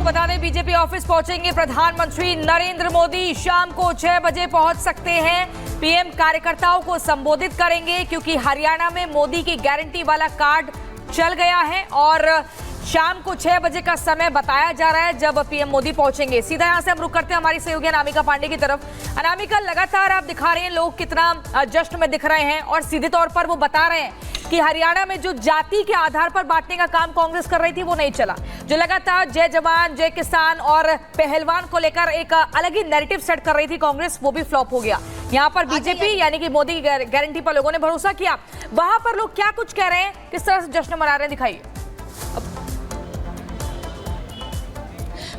बता दें, BJP office पहुंचेंगे प्रधानमंत्री नरेंद्र मोदी। शाम को 6 बजे पहुंच सकते हैं। पीएम कार्यकर्ताओं को संबोधित करेंगे क्योंकि हरियाणा में मोदी की गारंटी वाला कार्ड चल गया है और शाम को 6 बजे का समय बताया जा रहा है जब पीएम मोदी पहुंचेंगे। सीधा यहां से हम रुक करते हैं हमारी सहयोगी अनामिका पांडे की तरफ। अनामिका, लगातार आप दिखा रहे हैं लोग कितना जश्न में दिख रहे हैं और सीधे तौर पर वो बता रहे हैं कि हरियाणा में जो जाति के आधार पर बांटने का काम कांग्रेस कर रही थी वो नहीं चला। जो लगातार जय जवान जय किसान और पहलवान को लेकर एक अलग ही नैरेटिव सेट कर रही थी कांग्रेस, वो भी फ्लॉप हो गया। यहाँ पर बीजेपी यानी कि मोदी गारंटी पर लोगों ने भरोसा किया। वहां पर लोग क्या कुछ कह रहे हैं, किस तरह से जश्न मना रहे हैं, दिखाइए।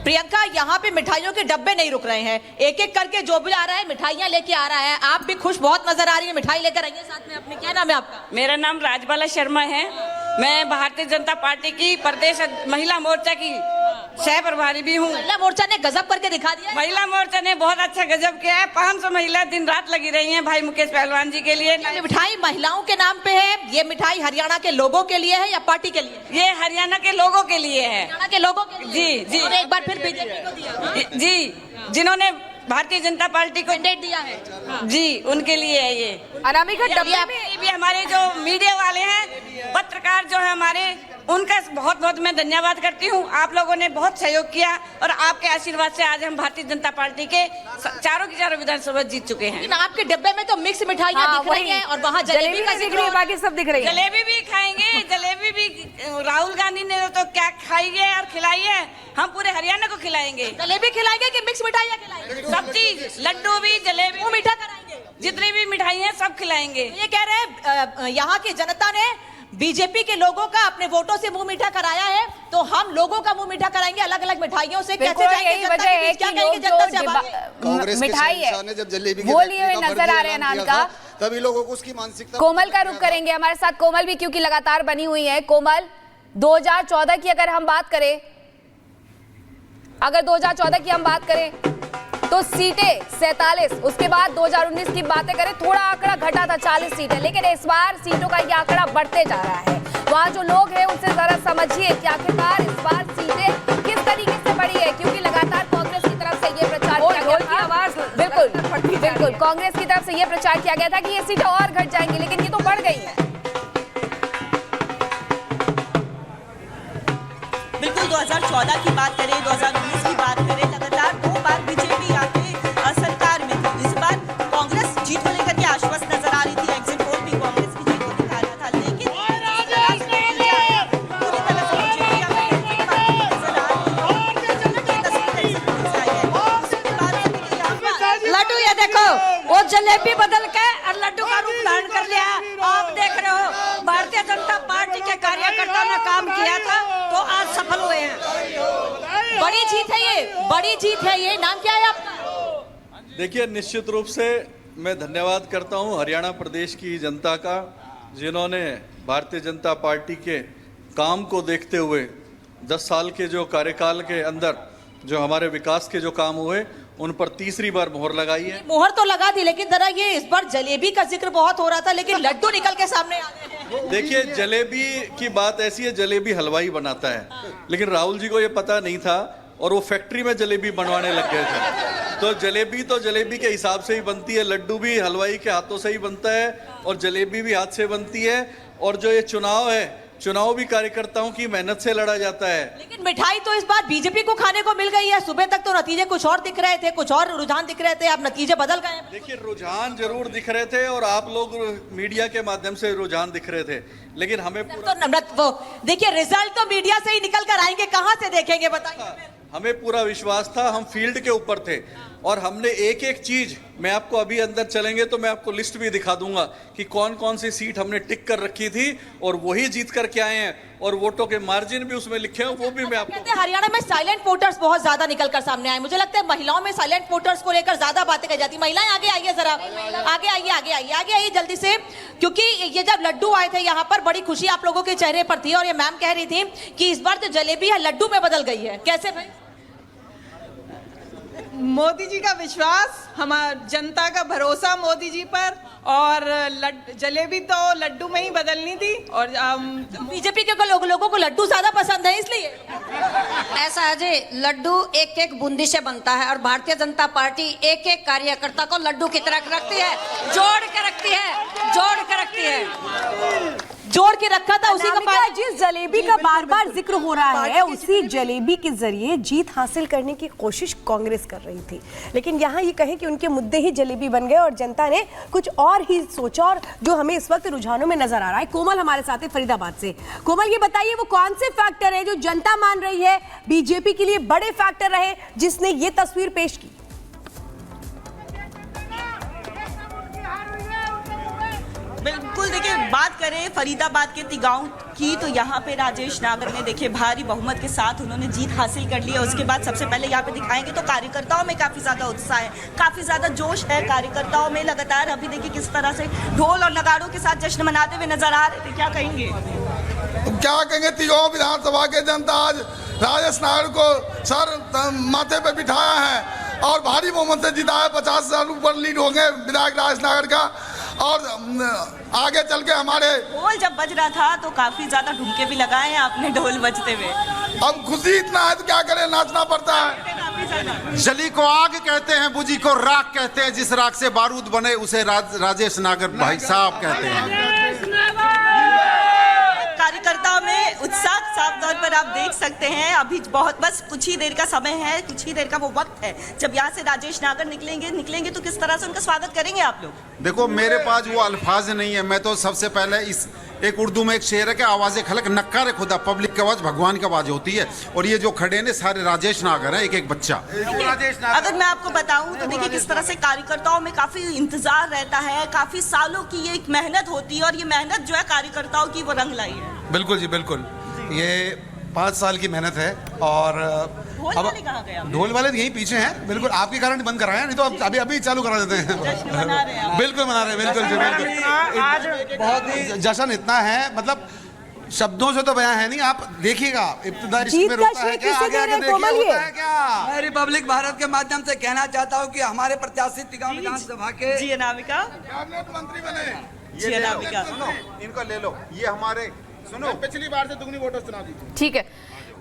प्रियंका, यहाँ पे मिठाइयों के डब्बे नहीं रुक रहे हैं, एक एक करके जो भी आ रहा है मिठाइयाँ लेके आ रहा है। आप भी खुश बहुत नजर आ रही है, मिठाई लेकर आइए साथ में अपने। क्या नाम है आपका? मेरा नाम राजबाला शर्मा है। मैं भारतीय जनता पार्टी की प्रदेश महिला मोर्चा की सह प्रभारी भी हूँ। महिला मोर्चा ने गजब करके दिखा दिया। महिला मोर्चा ने बहुत अच्छा गजब किया है। 500 महिला दिन रात लगी रही हैं भाई मुकेश पहलवान जी के लिए। ये मिठाई महिलाओं के नाम पे है, ये मिठाई हरियाणा के लोगों के लिए है या पार्टी के लिए? ये हरियाणा के लोगों के लिए है। हरियाणा के लोगों के लिए? जी जी। और एक बार फिर बीजेपी को दिया जी, जिन्होंने भारतीय जनता पार्टी को मैंडेट दिया है जी, उनके लिए है ये। अनामिका, डब्बे में भी हमारे जो मीडिया वाले हैं, पत्रकार जो है हमारे, उनका बहुत बहुत मैं धन्यवाद करती हूँ। आप लोगों ने बहुत सहयोग किया और आपके आशीर्वाद से आज हम भारतीय जनता पार्टी के चारों की चारों विधानसभा जीत चुके हैं। लेकिन आपके डब्बे में तो मिक्स मिठाइयाँ दिख रही हैं और वहाँ जलेबी का दिख रही है, बाकी सब दिख रही है। जलेबी भी खाएंगे, जलेबी भी राहुल गांधी ने तो क्या खाई है और खिलाई है, हम पूरे हरियाणा को खिलाएंगे। जलेबी खिलाएंगे कि मिक्स मिठाइयाँ खिलाएंगे? सब चीज, लड्डू भी, जलेबी, वो मीठा कराएंगे, जितनी भी मिठाई है सब खिलाएंगे। ये कह रहे हैं यहाँ की जनता ने बीजेपी के लोगों का अपने वोटों से मुंह मीठा कराया है, तो हम लोगों का मुंह मीठा कराएंगे अलग अलग मिठाइयों से। कैसे जाएंगे जनता के बीच? क्या कहेंगे जनता से? मिठाई है जब जलेबी वो लिए हुए नजर आ रहे हैं नानका, तभी लोगों को उसकी मानसिकता। कोमल का रुख करेंगे हमारे साथ, कोमल भी क्योंकि लगातार बनी हुई है। कोमल, 2014 की अगर हम बात करें, अगर 2014 की हम बात करें तो सीटें 47, उसके बाद 2019 की बातें करें थोड़ा आंकड़ा घटा था 40 सीटें, लेकिन इस बार सीटों का ये आंकड़ा बढ़ते जा रहा है। वहाँ जो लोग हैं उनसे जरा समझिए कि आखिरकार इस बार सीटें किस तरीके से बढ़ी है, क्योंकि लगातार कांग्रेस की तरफ से ये प्रचार किया गया था। बिल्कुल कांग्रेस की तरफ से ये प्रचार किया गया था कि ये सीटें और घट जाएंगी, लेकिन ये तो बढ़ गई है। बिल्कुल 2014 की बात करें, 2019 की बात करें, लगातार 2 बार बीजेपी आके सरकार में थी। इस बार कांग्रेस जीत को लेकर के आश्वस्त नजर आ रही थी, एग्जिट पोल भी कांग्रेस की जीत को दिखा रहा था, लेकिन पूरी तरह से बीजेपी लड्डू, ये देखो वो जलेबी बदल के और लड्डू का रूप धारण कर लिया। आप देख रहे हो भारतीय जनता पार्टी के कार्यकर्ता ने काम किया था तो आज सफल हुए हैं। बड़ी जीत है ये, बड़ी जीत है ये। नाम क्या है आपका? देखिए, निश्चित रूप से मैं धन्यवाद करता हूं हरियाणा प्रदेश की जनता का, जिन्होंने भारतीय जनता पार्टी के काम को देखते हुए 10 साल के जो कार्यकाल के अंदर जो हमारे विकास के जो काम हुए उन पर तीसरी बार मोहर लगाई है। मोहर तो लगा दी, लेकिन जरा ये इस बार जलेबी का जिक्र बहुत हो रहा था, लेकिन लड्डू निकल के सामने आ गए। देखिए, जलेबी की बात ऐसी है, जलेबी हलवाई बनाता है, लेकिन राहुल जी को ये पता नहीं था और वो फैक्ट्री में जलेबी बनवाने लग गए थे। तो जलेबी के हिसाब से ही बनती है, लड्डू भी हलवाई के हाथों से ही बनता है और जलेबी भी हाथ से बनती है। और जो ये चुनाव है, चुनाव भी कार्यकर्ताओं की मेहनत से लड़ा जाता है। लेकिन मिठाई तो इस बार बीजेपी को खाने को मिल गई है। सुबह तक तो नतीजे कुछ और दिख रहे थे, कुछ और रुझान दिख रहे थे, अब नतीजे बदल गए। देखिए, रुझान जरूर दिख रहे थे और आप लोग मीडिया के माध्यम से रुझान दिख रहे थे, लेकिन हमें तो देखिए, रिजल्ट तो मीडिया से ही निकल कर आएंगे, कहां से देखेंगे बताइए। हमें पूरा विश्वास था, हम फील्ड के ऊपर थे और हमने एक एक चीज, मैं आपको अभी अंदर चलेंगे तो मैं आपको लिस्ट भी दिखा दूंगा कि कौन कौन सी सीट हमने टिक कर रखी थी और वही जीत कर के आए हैं और वोटों के मार्जिन भी उसमें लिखे हैं, वो भी मैं आपको। हरियाणा में साइलेंट वोटर्स बहुत ज्यादा निकल कर सामने आए। मुझे लगता है महिलाओं में साइलेंट वोटर्स को लेकर ज्यादा बातें कही जाती। महिलाएं आगे आइए, जरा आगे आइए जल्दी से, क्योंकि ये जब लड्डू आए थे यहाँ पर बड़ी खुशी आप लोगों के चेहरे पर थी और ये मैम कह रही थी कि इस बार जो जलेबी है लड्डू में बदल गई है। कैसे भाई? मोदी जी का विश्वास, हमारी जनता का भरोसा मोदी जी पर, और जलेबी तो लड्डू में ही बदलनी थी। और बीजेपी के लोगों को लड्डू ज्यादा पसंद है इसलिए ऐसा है जी, लड्डू एक एक बूंदी से बनता है और भारतीय जनता पार्टी एक एक कार्यकर्ता को लड्डू की तरह रखती है, जोड़ के रखती है, जोड़ के रखती है। जोड़ के रखा था उसी का अनामिका, फायदा। जिस जलेबी का बार बार जिक्र हो रहा है उसी जलेबी के जरिए जीत हासिल करने की कोशिश कांग्रेस कर रही थी, लेकिन यहाँ ये कहें कि उनके मुद्दे ही जलेबी बन गए और जनता ने कुछ और ही सोचा, और जो हमें इस वक्त रुझानों में नजर आ रहा है। कोमल हमारे साथ है फरीदाबाद से। कोमल, ये बताइए वो कौन से फैक्टर है जो जनता मान रही है बीजेपी के लिए बड़े फैक्टर रहे जिसने ये तस्वीर पेश की? बिल्कुल, देखिए बात करें फरीदाबाद के तिगांव की तो यहाँ पे राजेश नागर ने देखिए भारी बहुमत के साथ उन्होंने जीत हासिल कर ली है। उसके बाद सबसे पहले यहाँ पे दिखाएंगे तो कार्यकर्ताओं में काफी ज्यादा उत्साह है, काफी ज्यादा जोश है कार्यकर्ताओं में लगातार। अभी देखिए किस तरह से ढोल और नगाड़ों के साथ जश्न मनाते हुए नजर आ रहे थे। क्या कहेंगे? क्या कहेंगे, तिगांव विधानसभा के जनता आज राजेश नागर को सर माथे पे बिठाया है और भारी बहुमत से जीता है। 50,000 ऊपर लीड होंगे विधायक राजेश नागर का, और आगे चल के हमारे ढोल जब बज रहा था तो काफी ज्यादा ढुमके भी लगाए हैं आपने ढोल बजते हुए। अब खुशी इतना है तो क्या करें, नाचना पड़ता है। जली को आग कहते हैं, बुझी को राख कहते हैं, जिस राख से बारूद बने उसे राजेश नागर भाई साहब कहते हैं। कार्यकर्ताओं में उत्साह साफ तौर पर आप देख सकते हैं। अभी बहुत बस कुछ ही देर का समय है, कुछ ही देर का वो वक्त है जब यहाँ से राजेश नागर निकलेंगे तो किस तरह से उनका स्वागत करेंगे आप लोग? देखो मेरे पास वो अल्फाज नहीं है। मैं तो सबसे पहले इस एक उर्दू में एक शेर है कि आवाज़ खलक नक्कार खुदा, पब्लिक की आवाज़ भगवान की आवाज़ होती है, और ये जो खड़े ने सारे राजेश नागर हैं, एक एक बच्चा। अगर मैं आपको बताऊं तो देखिए किस तरह से कार्यकर्ताओं में काफी इंतजार रहता है, काफी सालों की ये एक मेहनत होती है और ये मेहनत जो है कार्यकर्ताओं की वो रंग लाई है। बिल्कुल जी बिल्कुल, ये 5 साल की मेहनत है। और ढोल वाले कहाँ गए? ढोल वाले यहीं पीछे हैं, बिल्कुल आपके कारण बंद कराया, नहीं तो अब अभी चालू करा देते हैं। बिल्कुल मना रहे हैं, बिल्कुल जी बिल्कुल। आज बहुत ही जश्न इतना है, मतलब शब्दों से तो बयां है नहीं। आप देखिएगा इब्तिदा इसमें रोता है क्या, आगे आगे देखिए होता है क्या। मैं रिपब्लिक भारत के माध्यम से कहना चाहता हूं कि हमारे प्रत्याशी तिगांव विधानसभा के जी अनामिका कैबिनेट मंत्री बने। जी अनामिका, इनको ले लो, ये हमारे सुनो पिछली बार से दुगनी वोटों चुनाव जीते। ठीक है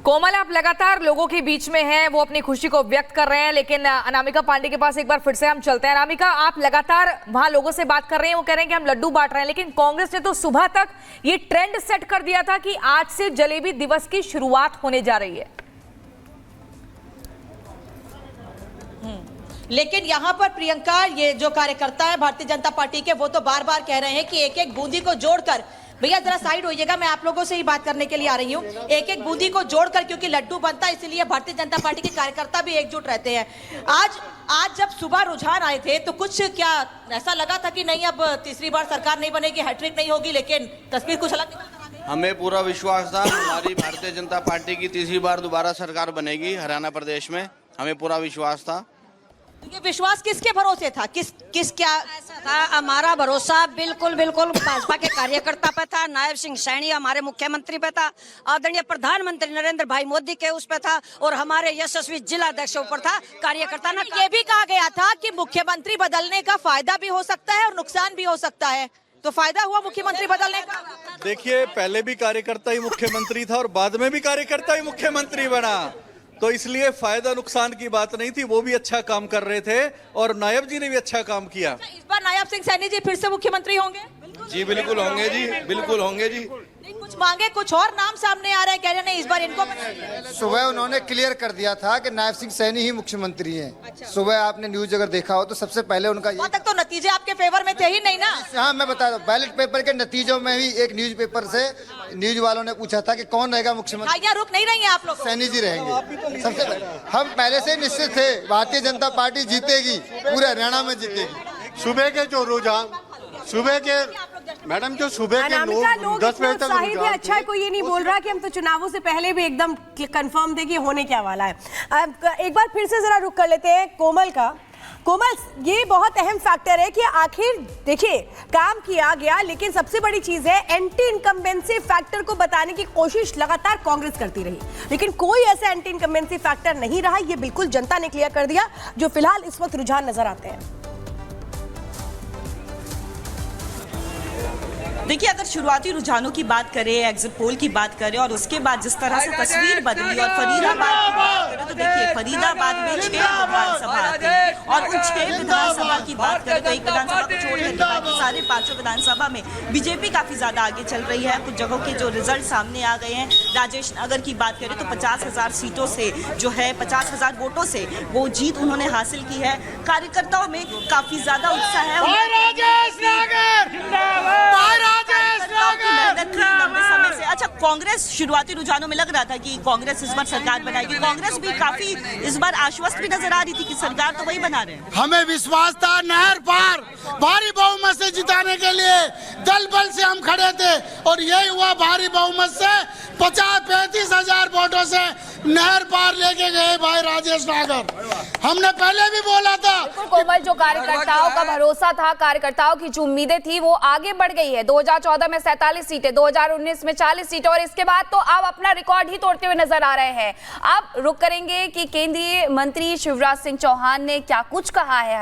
कोमल, आप लगातार लोगों के बीच में हैं, वो अपनी खुशी को व्यक्त कर रहे हैं, लेकिन अनामिका पांडे के पास एक बार फिर से हम चलते हैं। अनामिका, आप लगातार वहां लोगों से बात कर रहे हैं, वो कह रहे हैं कि हम लड्डू बांट रहे हैं, लेकिन कांग्रेस ने तो सुबह तक ये ट्रेंड सेट कर दिया था कि आज से जलेबी दिवस की शुरुआत होने जा रही है। लेकिन यहाँ पर प्रियंका, ये जो कार्यकर्ता है भारतीय जनता पार्टी के, वो तो बार बार कह रहे हैं कि एक एक बूंदी को जोड़कर, भैया जरा साइड होइएगा, मैं आप लोगों से ही बात करने के लिए आ रही हूँ, एक एक बूंदी को जोड़कर, क्योंकि लड्डू बनता है इसलिए भारतीय जनता पार्टी के कार्यकर्ता भी एकजुट रहते हैं। आज जब सुबह रुझान आए थे तो कुछ क्या ऐसा लगा था कि नहीं अब तीसरी बार सरकार नहीं बनेगी, हैट्रिक नहीं होगी, लेकिन तस्वीर कुछ अलग निकल कर आ गई? हमें पूरा विश्वास था हमारी भारतीय जनता पार्टी की तीसरी बार दोबारा सरकार बनेगी हरियाणा प्रदेश में, हमें पूरा विश्वास था। ये विश्वास किसके भरोसे था? किस क्या था? हमारा भरोसा बिल्कुल बिल्कुल भाजपा के कार्यकर्ता पे था, नायब सिंह सैनी हमारे मुख्यमंत्री पे था, आदरणीय प्रधानमंत्री नरेंद्र भाई मोदी के उस पे था, और हमारे यशस्वी जिलाध्यक्षों पर था। कार्यकर्ता ने ये भी कहा गया था कि मुख्यमंत्री बदलने का फायदा भी हो सकता है और नुकसान भी हो सकता है, तो फायदा हुआ मुख्यमंत्री बदलने का? देखिए पहले भी कार्यकर्ता ही मुख्यमंत्री था और बाद में भी कार्यकर्ता ही मुख्यमंत्री बना, तो इसलिए फायदा नुकसान की बात नहीं थी। वो भी अच्छा काम कर रहे थे और नायब जी ने भी अच्छा काम किया। इस बार नायब सिंह सैनी जी फिर से मुख्यमंत्री होंगे? जी बिल्कुल होंगे जी, बिल्कुल होंगे जी। कुछ मांगे, कुछ और नाम सामने आ रहे हैं, कह रहे हैं इस बार इनको। सुबह उन्होंने क्लियर कर दिया था कि नायब सिंह सैनी ही मुख्यमंत्री हैं। सुबह आपने न्यूज अगर देखा हो तो सबसे पहले उनका वहाँ तक तो नतीजे आपके फेवर में थे ही नहीं ना। हाँ मैं बता रहा हूँ, बैलेट पेपर के नतीजों में भी एक न्यूज पेपर से न्यूज वालों ने पूछा था कि कौन रहेगा मुख्यमंत्री। यहाँ रुक नहीं रही है आप लोग? सैनी जी रहेंगे। सबसे हम पहले से निश्चित थे भारतीय जनता पार्टी जीतेगी, पूरे हरियाणा में जीतेगी। सुबह के जो रुझान, सुबह के मैडम जो सुबह के लोग 10 बजे तक उत्साहित है। अच्छा है कोई ये नहीं बोल रहा कि हम तो चुनावों से पहले भी एकदम कंफर्म थे कि होने क्या वाला है। एक बार फिर से जरा रुक कर लेते हैं कोमल का। कोमल, ये बहुत अहम फैक्टर है कि आखिर देखिए काम किया गया, लेकिन सबसे बड़ी चीज है एंटी इनकम्बेंसी फैक्टर को बताने की कोशिश लगातार कांग्रेस करती रही, लेकिन कोई ऐसा एंटी इनकम्बेंसी फैक्टर नहीं रहा। ये बिल्कुल जनता ने क्लियर कर दिया, जो फिलहाल इस वक्त रुझान नजर आते हैं। देखिए अगर शुरुआती रुझानों की बात करें, एग्जिट पोल की बात करें और उसके बाद जिस तरह से तस्वीर बदली और फरीदाबाद फरीदाबाद में 6 विधानसभा आती और उन 6 विधानसभा की बात करें तो एक विधानसभा को छोड़कर बाकी सारे 5 विधानसभा में बीजेपी काफी ज्यादा आगे चल रही है। कुछ जगहों के जो रिजल्ट सामने आ गए हैं, राजेश नगर की बात करें तो 50,000 सीटों से जो है 50,000 वोटों से वो जीत उन्होंने हासिल की है। कार्यकर्ताओं में काफी ज्यादा उत्साह है। लंबे समय से अच्छा, कांग्रेस शुरुआती रुझानों में लग रहा था कि कांग्रेस इस बार सरकार बनाएगी। कांग्रेस भी काफी इस बार आश्वस्त भी नजर आ रही थी कि सरकार तो वही बना रहे हैं। हमें विश्वास था नहर पार भारी बहुमत से जिताने के लिए दल बल से हम खड़े थे और यही हुआ। भारी बहुमत से 35,000 वोटों से नहर पार लेके गए भाई राजेश नागर। हमने पहले भी बोला था। कोमल, जो कार्यकर्ताओं का भरोसा था, कार्यकर्ताओं की जो उम्मीदें थी वो आगे बढ़ गई है। 2014 में 47 सीटें, 2019 में 40 सीटें और इसके बाद तो अब अपना रिकॉर्ड ही तोड़ते हुए नजर आ रहे हैं। अब रुक करेंगे कि केंद्रीय मंत्री शिवराज सिंह चौहान ने क्या कुछ कहा है।